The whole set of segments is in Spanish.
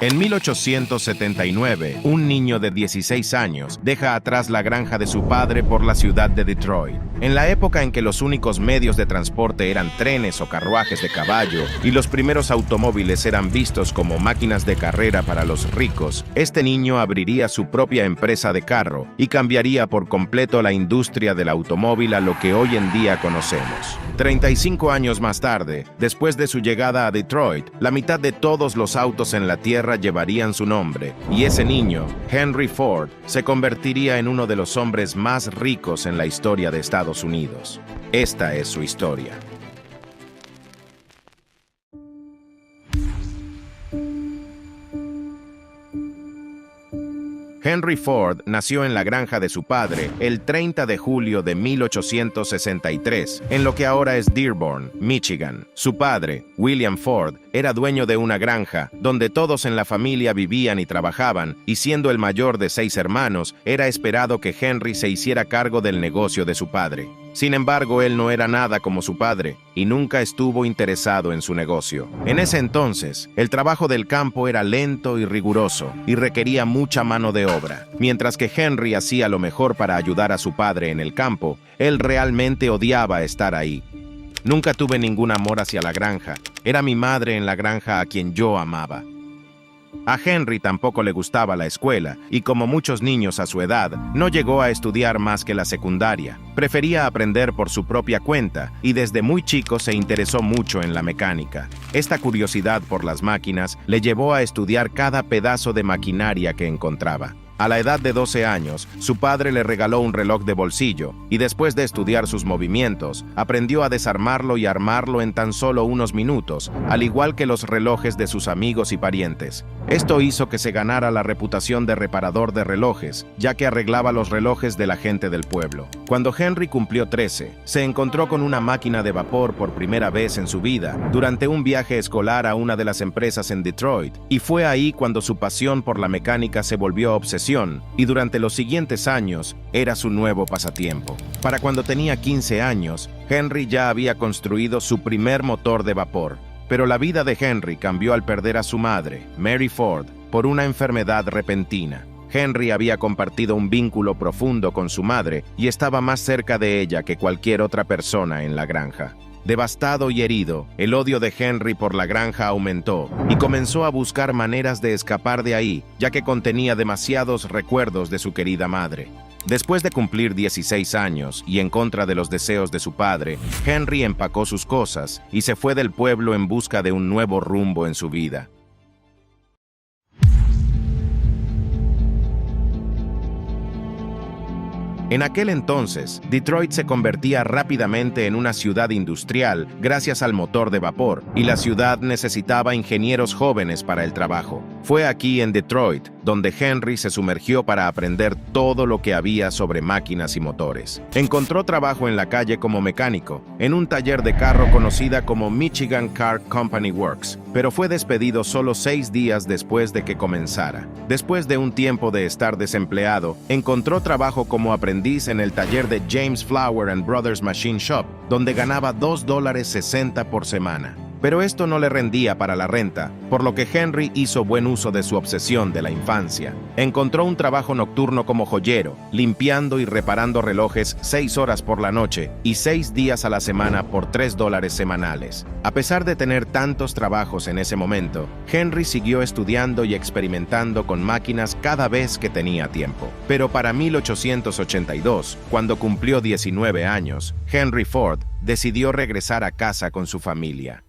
En 1879, un niño de 16 años deja atrás la granja de su padre por la ciudad de Detroit. En la época en que los únicos medios de transporte eran trenes o carruajes de caballo y los primeros automóviles eran vistos como máquinas de carrera para los ricos, este niño abriría su propia empresa de carro y cambiaría por completo la industria del automóvil a lo que hoy en día conocemos. 35 años más tarde, después de su llegada a Detroit, la mitad de todos los autos en la tierra llevarían su nombre, y ese niño, Henry Ford, se convertiría en uno de los hombres más ricos en la historia de Estados Unidos. Esta es su historia. Henry Ford nació en la granja de su padre el 30 de julio de 1863, en lo que ahora es Dearborn, Michigan. Su padre, William Ford, era dueño de una granja donde todos en la familia vivían y trabajaban, y siendo el mayor de 6 hermanos, era esperado que Henry se hiciera cargo del negocio de su padre. Sin embargo, él no era nada como su padre y nunca estuvo interesado en su negocio. En ese entonces, el trabajo del campo era lento y riguroso y requería mucha mano de obra. Mientras que Henry hacía lo mejor para ayudar a su padre en el campo, él realmente odiaba estar ahí. Nunca tuve ningún amor hacia la granja. Era mi madre en la granja a quien yo amaba. A Henry tampoco le gustaba la escuela y, como muchos niños a su edad, no llegó a estudiar más que la secundaria. Prefería aprender por su propia cuenta y desde muy chico se interesó mucho en la mecánica. Esta curiosidad por las máquinas le llevó a estudiar cada pedazo de maquinaria que encontraba. A la edad de 12 años, su padre le regaló un reloj de bolsillo y después de estudiar sus movimientos, aprendió a desarmarlo y armarlo en tan solo unos minutos, al igual que los relojes de sus amigos y parientes. Esto hizo que se ganara la reputación de reparador de relojes, ya que arreglaba los relojes de la gente del pueblo. Cuando Henry cumplió 13, se encontró con una máquina de vapor por primera vez en su vida, durante un viaje escolar a una de las empresas en Detroit, y fue ahí cuando su pasión por la mecánica se volvió obsesión, y durante los siguientes años era su nuevo pasatiempo. Para cuando tenía 15 años, Henry ya había construido su primer motor de vapor. Pero la vida de Henry cambió al perder a su madre, Mary Ford, por una enfermedad repentina. Henry había compartido un vínculo profundo con su madre y estaba más cerca de ella que cualquier otra persona en la granja. Devastado y herido, el odio de Henry por la granja aumentó y comenzó a buscar maneras de escapar de ahí, ya que contenía demasiados recuerdos de su querida madre. Después de cumplir 16 años y en contra de los deseos de su padre, Henry empacó sus cosas y se fue del pueblo en busca de un nuevo rumbo en su vida. En aquel entonces, Detroit se convertía rápidamente en una ciudad industrial gracias al motor de vapor, y la ciudad necesitaba ingenieros jóvenes para el trabajo. Fue aquí en Detroit donde Henry se sumergió para aprender todo lo que había sobre máquinas y motores. Encontró trabajo en la calle como mecánico, en un taller de carro conocida como Michigan Car Company Works, pero fue despedido solo 6 días después de que comenzara. Después de un tiempo de estar desempleado, encontró trabajo como aprendiz en el taller de James Flower and Brothers Machine Shop, donde ganaba $2.60 por semana. Pero esto no le rendía para la renta, por lo que Henry hizo buen uso de su obsesión de la infancia. Encontró un trabajo nocturno como joyero, limpiando y reparando relojes 6 horas por la noche y 6 días a la semana por $3 semanales. A pesar de tener tantos trabajos en ese momento, Henry siguió estudiando y experimentando con máquinas cada vez que tenía tiempo. Pero para 1882, cuando cumplió 19 años, Henry Ford decidió regresar a casa con su familia.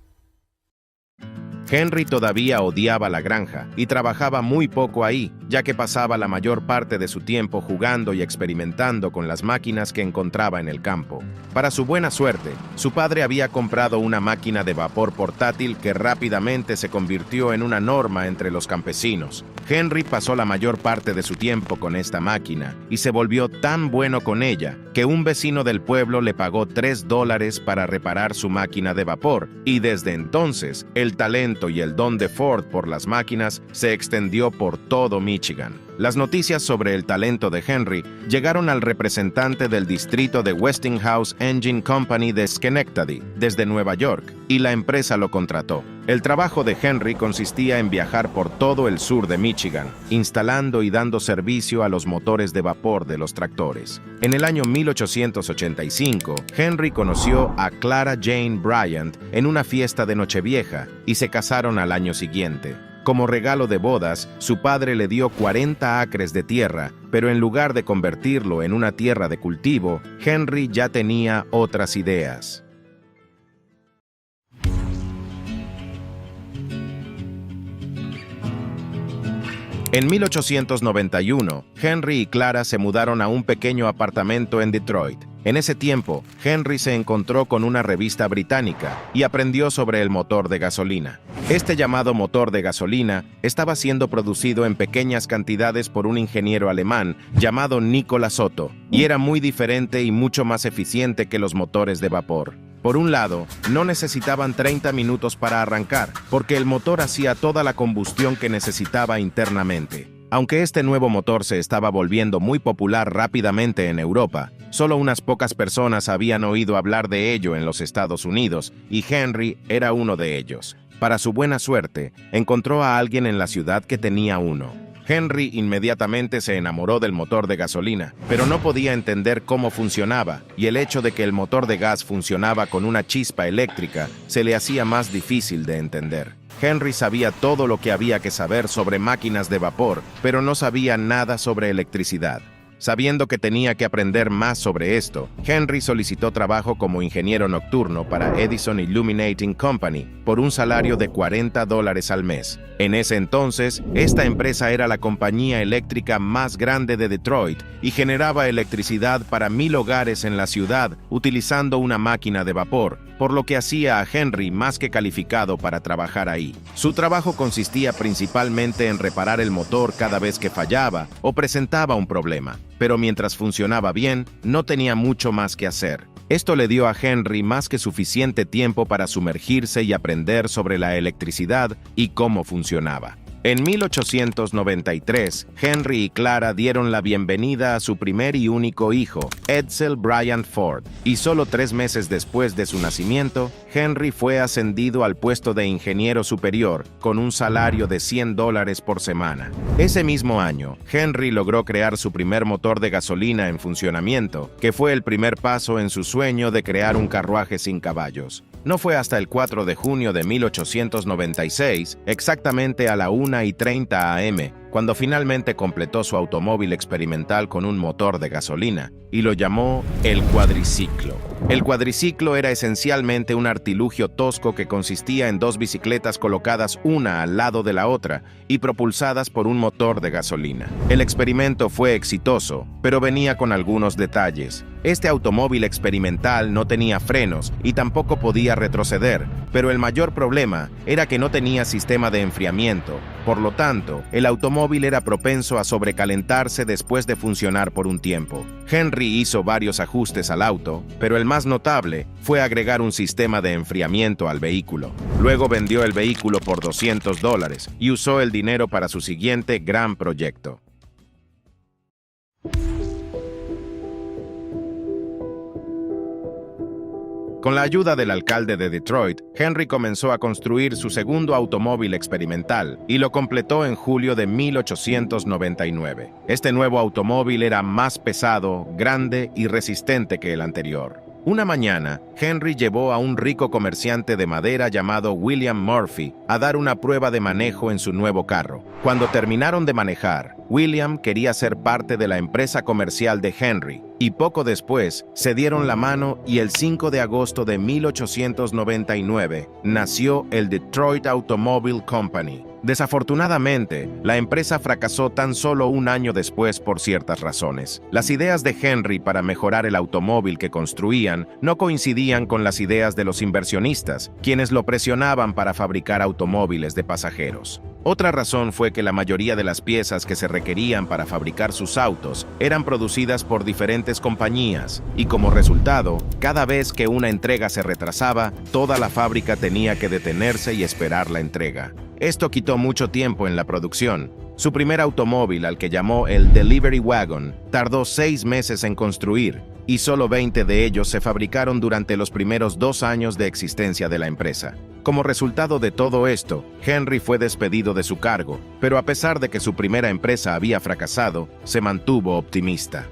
Henry todavía odiaba la granja y trabajaba muy poco ahí, ya que pasaba la mayor parte de su tiempo jugando y experimentando con las máquinas que encontraba en el campo. Para su buena suerte, su padre había comprado una máquina de vapor portátil que rápidamente se convirtió en una norma entre los campesinos. Henry pasó la mayor parte de su tiempo con esta máquina y se volvió tan bueno con ella que un vecino del pueblo le pagó $3 para reparar su máquina de vapor, y desde entonces el talento y el don de Ford por las máquinas se extendió por todo Michigan. Las noticias sobre el talento de Henry llegaron al representante del distrito de Westinghouse Engine Company de Schenectady, desde Nueva York, y la empresa lo contrató. El trabajo de Henry consistía en viajar por todo el sur de Michigan, instalando y dando servicio a los motores de vapor de los tractores. En el año 1885, Henry conoció a Clara Jane Bryant en una fiesta de Nochevieja y se casaron al año siguiente. Como regalo de bodas, su padre le dio 40 acres de tierra, pero en lugar de convertirlo en una tierra de cultivo, Henry ya tenía otras ideas. En 1891, Henry y Clara se mudaron a un pequeño apartamento en Detroit. En ese tiempo, Henry se encontró con una revista británica y aprendió sobre el motor de gasolina. Este llamado motor de gasolina estaba siendo producido en pequeñas cantidades por un ingeniero alemán llamado Nikola Sotto, y era muy diferente y mucho más eficiente que los motores de vapor. Por un lado, no necesitaban 30 minutos para arrancar, porque el motor hacía toda la combustión que necesitaba internamente. Aunque este nuevo motor se estaba volviendo muy popular rápidamente en Europa, solo unas pocas personas habían oído hablar de ello en los Estados Unidos, y Henry era uno de ellos. Para su buena suerte, encontró a alguien en la ciudad que tenía uno. Henry inmediatamente se enamoró del motor de gasolina, pero no podía entender cómo funcionaba, y el hecho de que el motor de gas funcionaba con una chispa eléctrica se le hacía más difícil de entender. Henry sabía todo lo que había que saber sobre máquinas de vapor, pero no sabía nada sobre electricidad. Sabiendo que tenía que aprender más sobre esto, Henry solicitó trabajo como ingeniero nocturno para Edison Illuminating Company por un salario de $40 al mes. En ese entonces, esta empresa era la compañía eléctrica más grande de Detroit y generaba electricidad para 1,000 hogares en la ciudad utilizando una máquina de vapor, por lo que hacía a Henry más que calificado para trabajar ahí. Su trabajo consistía principalmente en reparar el motor cada vez que fallaba o presentaba un problema, pero mientras funcionaba bien, no tenía mucho más que hacer. Esto le dio a Henry más que suficiente tiempo para sumergirse y aprender sobre la electricidad y cómo funcionaba. En 1893, Henry y Clara dieron la bienvenida a su primer y único hijo, Edsel Bryant Ford, y solo 3 meses después de su nacimiento, Henry fue ascendido al puesto de ingeniero superior con un salario de $100 por semana. Ese mismo año, Henry logró crear su primer motor de gasolina en funcionamiento, que fue el primer paso en su sueño de crear un carruaje sin caballos. No fue hasta el 4 de junio de 1896, exactamente a la 1:30 a.m., cuando finalmente completó su automóvil experimental con un motor de gasolina, y lo llamó el cuadriciclo. El cuadriciclo era esencialmente un artilugio tosco que consistía en 2 bicicletas colocadas una al lado de la otra y propulsadas por un motor de gasolina. El experimento fue exitoso, pero venía con algunos detalles. Este automóvil experimental no tenía frenos y tampoco podía retroceder, pero el mayor problema era que no tenía sistema de enfriamiento. Por lo tanto, el automóvil era propenso a sobrecalentarse después de funcionar por un tiempo. Henry hizo varios ajustes al auto, pero el más notable fue agregar un sistema de enfriamiento al vehículo. Luego vendió el vehículo por $200 y usó el dinero para su siguiente gran proyecto. Con la ayuda del alcalde de Detroit, Henry comenzó a construir su segundo automóvil experimental y lo completó en julio de 1899. Este nuevo automóvil era más pesado, grande y resistente que el anterior. Una mañana, Henry llevó a un rico comerciante de madera llamado William Murphy a dar una prueba de manejo en su nuevo carro. Cuando terminaron de manejar, William quería ser parte de la empresa comercial de Henry, y poco después se dieron la mano y el 5 de agosto de 1899 nació el Detroit Automobile Company. Desafortunadamente, la empresa fracasó tan solo un año después por ciertas razones. Las ideas de Henry para mejorar el automóvil que construían no coincidían con las ideas de los inversionistas, quienes lo presionaban para fabricar automóviles de pasajeros. Otra razón fue que la mayoría de las piezas que se requerían para fabricar sus autos eran producidas por diferentes compañías, y como resultado, cada vez que una entrega se retrasaba, toda la fábrica tenía que detenerse y esperar la entrega. Esto quitó mucho tiempo en la producción. Su primer automóvil, al que llamó el Delivery Wagon, tardó 6 meses en construir, y solo 20 de ellos se fabricaron durante los primeros 2 años de existencia de la empresa. Como resultado de todo esto, Henry fue despedido de su cargo, pero a pesar de que su primera empresa había fracasado, se mantuvo optimista.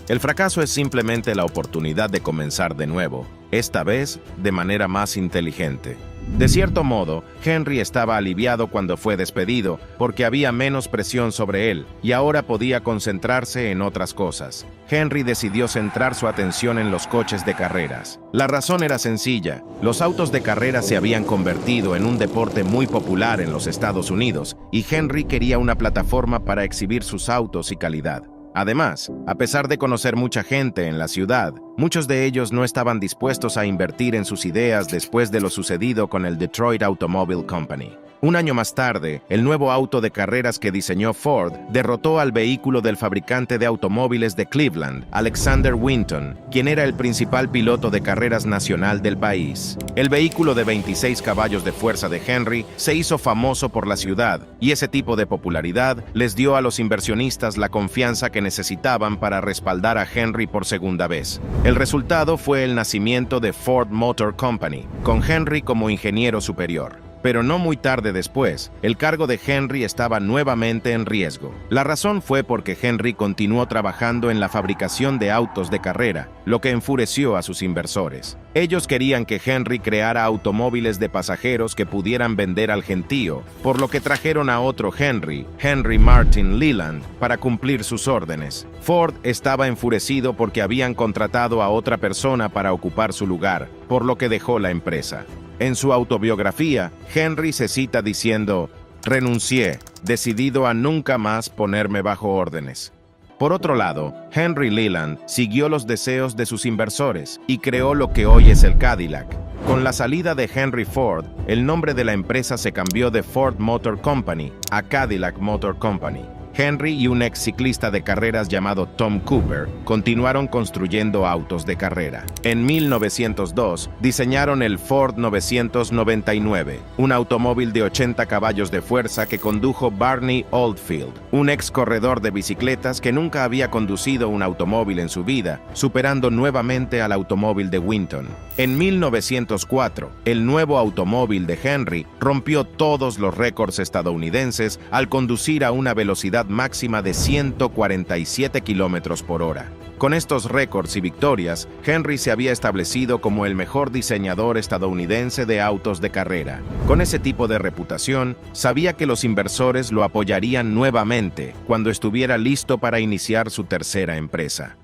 El fracaso es simplemente la oportunidad de comenzar de nuevo, esta vez de manera más inteligente. De cierto modo, Henry estaba aliviado cuando fue despedido porque había menos presión sobre él y ahora podía concentrarse en otras cosas. Henry decidió centrar su atención en los coches de carreras. La razón era sencilla: los autos de carrera se habían convertido en un deporte muy popular en los Estados Unidos y Henry quería una plataforma para exhibir sus autos y calidad. Además, a pesar de conocer mucha gente en la ciudad, muchos de ellos no estaban dispuestos a invertir en sus ideas después de lo sucedido con el Detroit Automobile Company. Un año más tarde, el nuevo auto de carreras que diseñó Ford derrotó al vehículo del fabricante de automóviles de Cleveland, Alexander Winton, quien era el principal piloto de carreras nacional del país. El vehículo de 26 caballos de fuerza de Henry se hizo famoso por la ciudad, y ese tipo de popularidad les dio a los inversionistas la confianza que necesitaban para respaldar a Henry por segunda vez. El resultado fue el nacimiento de Ford Motor Company, con Henry como ingeniero superior. Pero no muy tarde después, el cargo de Henry estaba nuevamente en riesgo. La razón fue porque Henry continuó trabajando en la fabricación de autos de carrera, lo que enfureció a sus inversores. Ellos querían que Henry creara automóviles de pasajeros que pudieran vender al gentío, por lo que trajeron a otro Henry, Henry Martin Leland, para cumplir sus órdenes. Ford estaba enfurecido porque habían contratado a otra persona para ocupar su lugar, por lo que dejó la empresa. En su autobiografía, Henry se cita diciendo: "Renuncié, decidido a nunca más ponerme bajo órdenes". Por otro lado, Henry Leland siguió los deseos de sus inversores y creó lo que hoy es el Cadillac. Con la salida de Henry Ford, el nombre de la empresa se cambió de Ford Motor Company a Cadillac Motor Company. Henry y un ex ciclista de carreras llamado Tom Cooper continuaron construyendo autos de carrera. En 1902 diseñaron el Ford 999, un automóvil de 80 caballos de fuerza que condujo Barney Oldfield, un ex corredor de bicicletas que nunca había conducido un automóvil en su vida, superando nuevamente al automóvil de Winton. En 1904, el nuevo automóvil de Henry rompió todos los récords estadounidenses al conducir a una velocidad máxima de 147 kilómetros por hora. Con estos récords y victorias, Henry se había establecido como el mejor diseñador estadounidense de autos de carrera. Con ese tipo de reputación, sabía que los inversores lo apoyarían nuevamente cuando estuviera listo para iniciar su tercera empresa.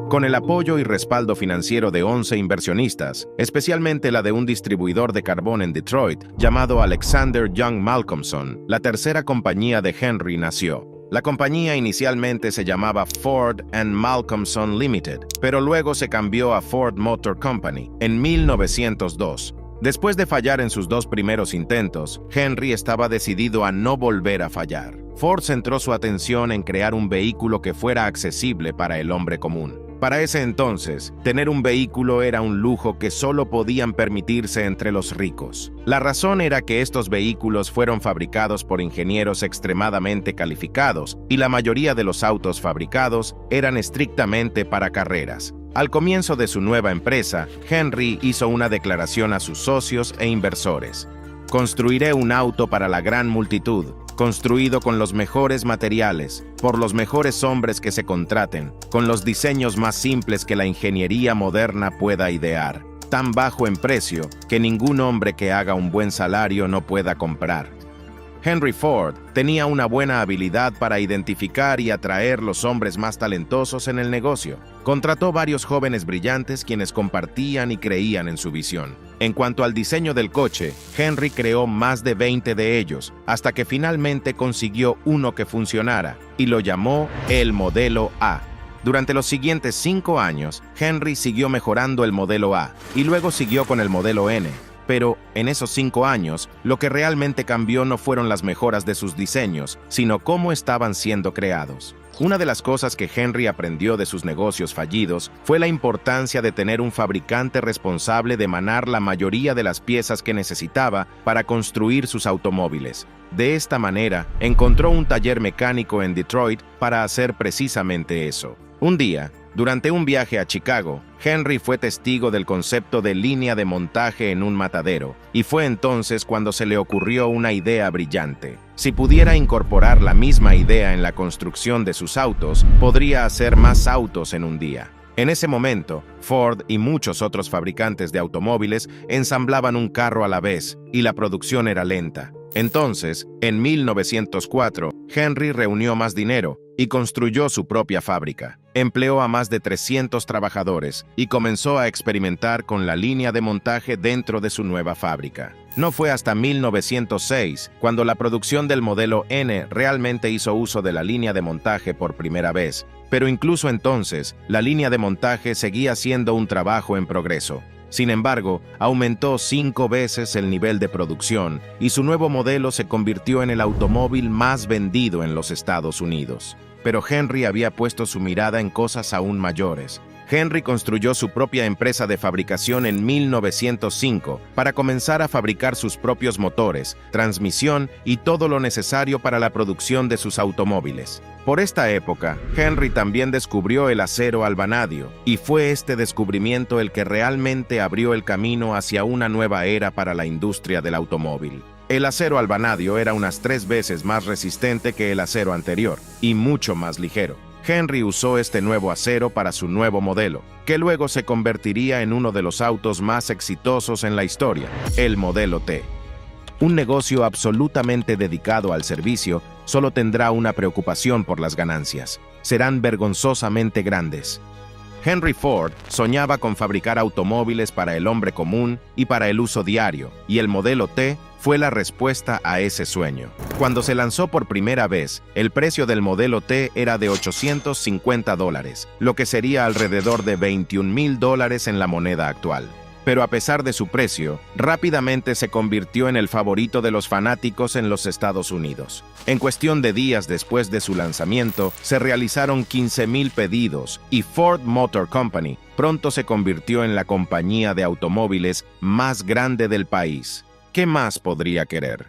Con el apoyo y respaldo financiero de 11 inversionistas, especialmente la de un distribuidor de carbón en Detroit llamado Alexander Young Malcolmson, la tercera compañía de Henry nació. La compañía inicialmente se llamaba Ford and Malcolmson Limited, pero luego se cambió a Ford Motor Company en 1902. Después de fallar en sus 2 primeros intentos, Henry estaba decidido a no volver a fallar. Ford centró su atención en crear un vehículo que fuera accesible para el hombre común. Para ese entonces, tener un vehículo era un lujo que solo podían permitirse entre los ricos. La razón era que estos vehículos fueron fabricados por ingenieros extremadamente calificados y la mayoría de los autos fabricados eran estrictamente para carreras. Al comienzo de su nueva empresa, Henry hizo una declaración a sus socios e inversores: "Construiré un auto para la gran multitud, construido con los mejores materiales, por los mejores hombres que se contraten, con los diseños más simples que la ingeniería moderna pueda idear, tan bajo en precio que ningún hombre que haga un buen salario no pueda comprar". Henry Ford tenía una buena habilidad para identificar y atraer los hombres más talentosos en el negocio. Contrató varios jóvenes brillantes quienes compartían y creían en su visión. En cuanto al diseño del coche, Henry creó más de 20 de ellos, hasta que finalmente consiguió uno que funcionara, y lo llamó el Modelo A. Durante los siguientes 5 años, Henry siguió mejorando el Modelo A, y luego siguió con el Modelo N. Pero en esos 5 años, lo que realmente cambió no fueron las mejoras de sus diseños, sino cómo estaban siendo creados. Una de las cosas que Henry aprendió de sus negocios fallidos fue la importancia de tener un fabricante responsable de emanar la mayoría de las piezas que necesitaba para construir sus automóviles. De esta manera, encontró un taller mecánico en Detroit para hacer precisamente eso. Un día, durante un viaje a Chicago, Henry fue testigo del concepto de línea de montaje en un matadero, y fue entonces cuando se le ocurrió una idea brillante. Si pudiera incorporar la misma idea en la construcción de sus autos, podría hacer más autos en un día. En ese momento, Ford y muchos otros fabricantes de automóviles ensamblaban un carro a la vez, y la producción era lenta. Entonces, en 1904, Henry reunió más dinero y construyó su propia fábrica. Empleó a más de 300 trabajadores y comenzó a experimentar con la línea de montaje dentro de su nueva fábrica. No fue hasta 1906 cuando la producción del modelo N realmente hizo uso de la línea de montaje por primera vez, pero incluso entonces, la línea de montaje seguía siendo un trabajo en progreso. Sin embargo, aumentó 5 veces el nivel de producción y su nuevo modelo se convirtió en el automóvil más vendido en los Estados Unidos. Pero Henry había puesto su mirada en cosas aún mayores. Henry construyó su propia empresa de fabricación en 1905 para comenzar a fabricar sus propios motores, transmisión y todo lo necesario para la producción de sus automóviles. Por esta época, Henry también descubrió el acero al vanadio, y fue este descubrimiento el que realmente abrió el camino hacia una nueva era para la industria del automóvil. El acero al vanadio era unas 3 veces más resistente que el acero anterior, y mucho más ligero. Henry usó este nuevo acero para su nuevo modelo, que luego se convertiría en uno de los autos más exitosos en la historia, el Modelo T. Un negocio absolutamente dedicado al servicio solo tendrá una preocupación por las ganancias. Serán vergonzosamente grandes. Henry Ford soñaba con fabricar automóviles para el hombre común y para el uso diario, y el Modelo T fue la respuesta a ese sueño. Cuando se lanzó por primera vez, el precio del Modelo T era de $850, lo que sería alrededor de $21,000 en la moneda actual. Pero a pesar de su precio, rápidamente se convirtió en el favorito de los fanáticos en los Estados Unidos. En cuestión de días después de su lanzamiento, se realizaron 15,000 pedidos y Ford Motor Company pronto se convirtió en la compañía de automóviles más grande del país. ¿Qué más podría querer?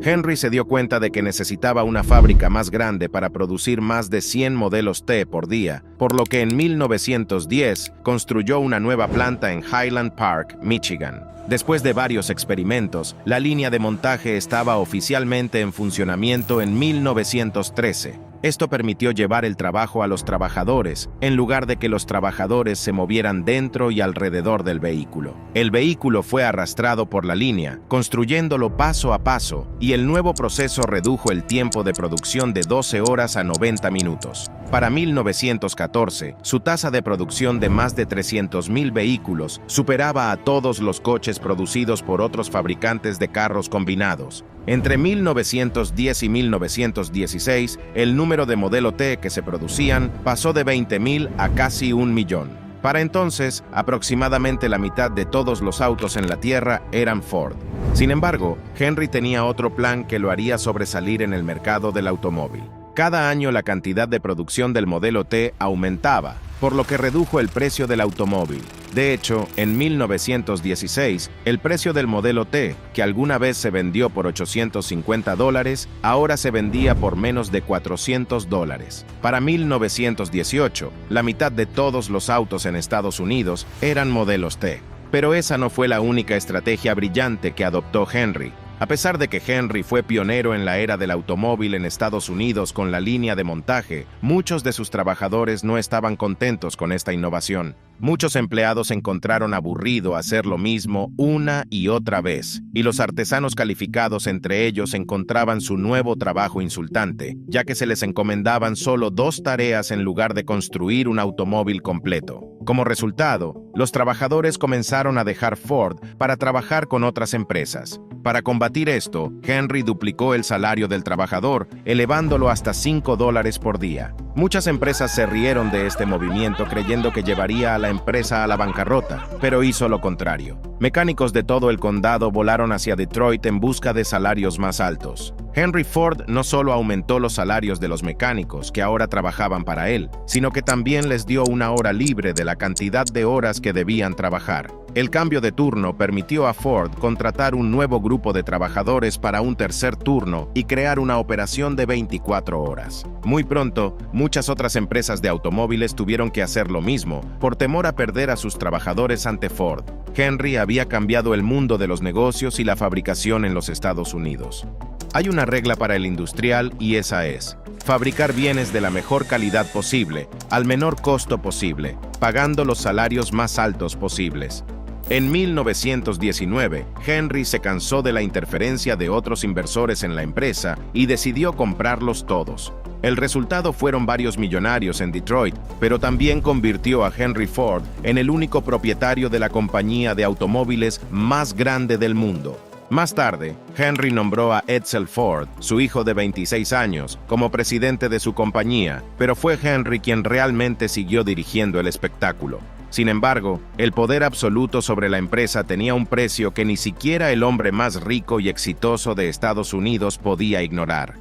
Henry se dio cuenta de que necesitaba una fábrica más grande para producir más de 100 modelos T por día, por lo que en 1910 construyó una nueva planta en Highland Park, Michigan. Después de varios experimentos, la línea de montaje estaba oficialmente en funcionamiento en 1913. Esto permitió llevar el trabajo a los trabajadores, en lugar de que los trabajadores se movieran dentro y alrededor del vehículo. El vehículo fue arrastrado por la línea, construyéndolo paso a paso, y el nuevo proceso redujo el tiempo de producción de 12 horas a 90 minutos. Para 1914, su tasa de producción de más de 300,000 vehículos superaba a todos los coches producidos por otros fabricantes de carros combinados. Entre 1910 y 1916, el número de Modelo T que se producían pasó de 20,000 a casi 1,000,000. Para entonces, aproximadamente la mitad de todos los autos en la Tierra eran Ford. Sin embargo, Henry tenía otro plan que lo haría sobresalir en el mercado del automóvil. Cada año la cantidad de producción del Modelo T aumentaba, por lo que redujo el precio del automóvil. De hecho, en 1916, el precio del Modelo T, que alguna vez se vendió por $850, ahora se vendía por menos de $400. Para 1918, la mitad de todos los autos en Estados Unidos eran modelos T. Pero esa no fue la única estrategia brillante que adoptó Henry. A pesar de que Henry fue pionero en la era del automóvil en Estados Unidos con la línea de montaje, muchos de sus trabajadores no estaban contentos con esta innovación. Muchos empleados encontraron aburrido hacer lo mismo una y otra vez, y los artesanos calificados entre ellos encontraban su nuevo trabajo insultante, ya que se les encomendaban solo 2 tareas en lugar de construir un automóvil completo. Como resultado, los trabajadores comenzaron a dejar Ford para trabajar con otras empresas. Para combatir esto, Henry duplicó el salario del trabajador, elevándolo hasta $5 por día. Muchas empresas se rieron de este movimiento creyendo que llevaría a la empresa a la bancarrota, pero hizo lo contrario. Mecánicos de todo el condado volaron hacia Detroit en busca de salarios más altos. Henry Ford no solo aumentó los salarios de los mecánicos que ahora trabajaban para él, sino que también les dio una hora libre de la cantidad de horas que debían trabajar. El cambio de turno permitió a Ford contratar un nuevo grupo de trabajadores para un tercer turno y crear una operación de 24 horas. Muy pronto, muchas otras empresas de automóviles tuvieron que hacer lo mismo, por temor a perder a sus trabajadores ante Ford. Henry había cambiado el mundo de los negocios y la fabricación en los Estados Unidos. Hay una regla para el industrial y esa es: fabricar bienes de la mejor calidad posible, al menor costo posible, pagando los salarios más altos posibles. En 1919, Henry se cansó de la interferencia de otros inversores en la empresa y decidió comprarlos todos. El resultado fueron varios millonarios en Detroit, pero también convirtió a Henry Ford en el único propietario de la compañía de automóviles más grande del mundo. Más tarde, Henry nombró a Edsel Ford, su hijo de 26 años, como presidente de su compañía, pero fue Henry quien realmente siguió dirigiendo el espectáculo. Sin embargo, el poder absoluto sobre la empresa tenía un precio que ni siquiera el hombre más rico y exitoso de Estados Unidos podía ignorar.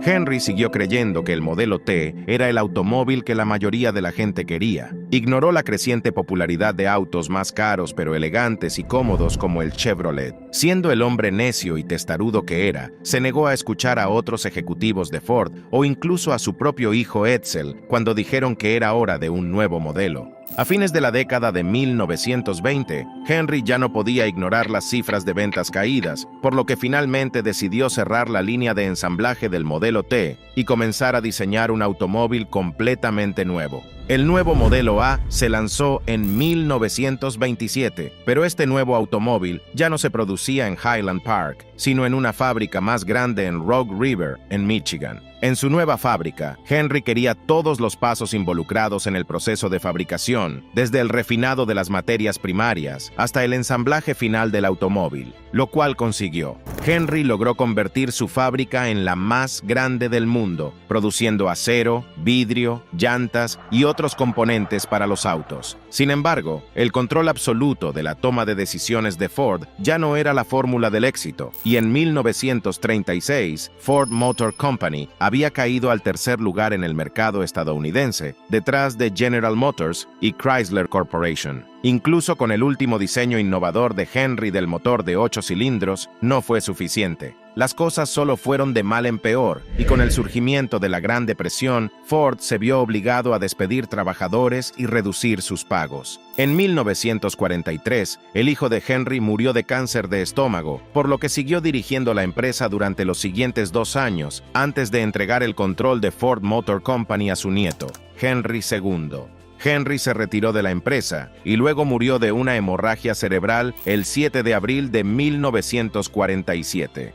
Henry siguió creyendo que el modelo T era el automóvil que la mayoría de la gente quería. Ignoró la creciente popularidad de autos más caros pero elegantes y cómodos como el Chevrolet. Siendo el hombre necio y testarudo que era, se negó a escuchar a otros ejecutivos de Ford o incluso a su propio hijo Edsel cuando dijeron que era hora de un nuevo modelo. A fines de la década de 1920, Henry ya no podía ignorar las cifras de ventas caídas, por lo que finalmente decidió cerrar la línea de ensamblaje del modelo T y comenzar a diseñar un automóvil completamente nuevo. El nuevo modelo A se lanzó en 1927, pero este nuevo automóvil ya no se producía en Highland Park, sino en una fábrica más grande en Rogue River, en Michigan. En su nueva fábrica, Henry quería todos los pasos involucrados en el proceso de fabricación, desde el refinado de las materias primarias hasta el ensamblaje final del automóvil, lo cual consiguió. Henry logró convertir su fábrica en la más grande del mundo, produciendo acero, vidrio, llantas y otros componentes para los autos. Sin embargo, el control absoluto de la toma de decisiones de Ford ya no era la fórmula del éxito, y en 1936, Ford Motor Company había caído al tercer lugar en el mercado estadounidense, detrás de General Motors y Chrysler Corporation. Incluso con el último diseño innovador de Henry del motor de 8 cilindros, no fue suficiente. Las cosas solo fueron de mal en peor, y con el surgimiento de la Gran Depresión, Ford se vio obligado a despedir trabajadores y reducir sus pagos. En 1943, el hijo de Henry murió de cáncer de estómago, por lo que siguió dirigiendo la empresa durante los siguientes 2 años, antes de entregar el control de Ford Motor Company a su nieto, Henry II. Henry se retiró de la empresa y luego murió de una hemorragia cerebral el 7 de abril de 1947.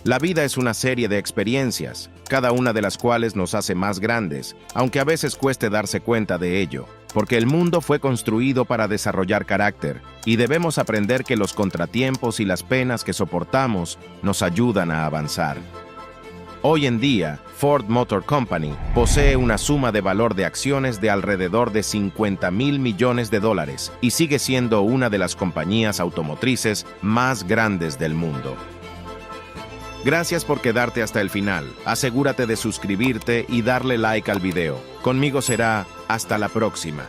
La vida es una serie de experiencias, cada una de las cuales nos hace más grandes, aunque a veces cueste darse cuenta de ello, porque el mundo fue construido para desarrollar carácter, y debemos aprender que los contratiempos y las penas que soportamos nos ayudan a avanzar. Hoy en día, Ford Motor Company posee una suma de valor de acciones de alrededor de $50,000 millones y sigue siendo una de las compañías automotrices más grandes del mundo. Gracias por quedarte hasta el final. Asegúrate de suscribirte y darle like al video. Conmigo será hasta la próxima.